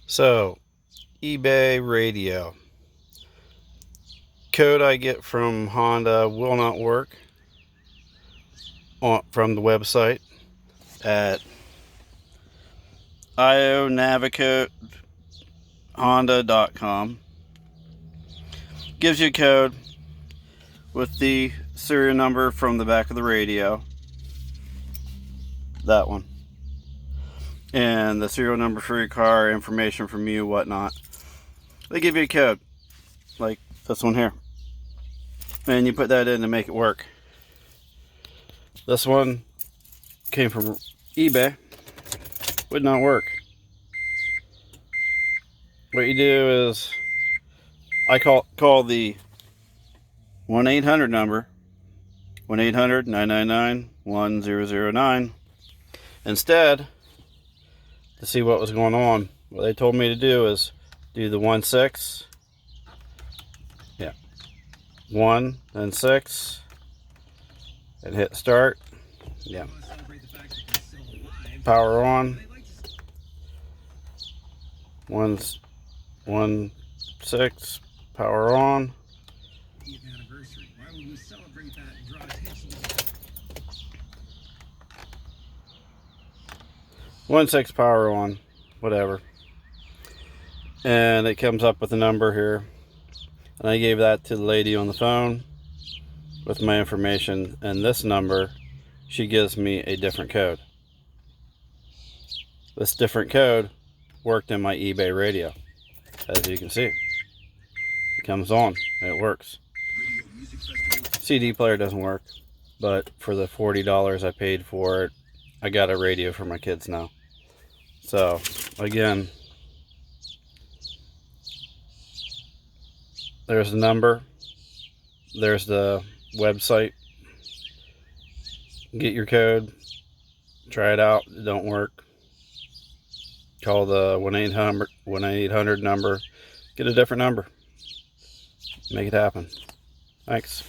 So, eBay radio. Code I get from Honda will not work from the website at ionavicatehonda.com. Gives you a code with the serial number from the back of the radio. That one. And the serial number for your car, information from you, whatnot. They give you a code, like this one here. And you put that in to make it work. This one came from eBay. Would not work. What you do is, I call the 1-800 number, 1-800-999-1009. Instead, to see what was going on, what they told me to do is do the 1-6, 1 then 6, and hit start. Power on. 1-6, power on. 1-6, power on, whatever. And it comes up with a number here. And I gave that to the lady on the phone with my information. And this number, she gives me a different code. This different code worked in my eBay radio. As you can see, it comes on and it works. CD player doesn't work, but for the $40 I paid for it, I got a radio for my kids now. So again, there's the number, there's the website. Get your code, try it out. It don't work, call the 1-800 number, get a different number, make it happen. Thanks.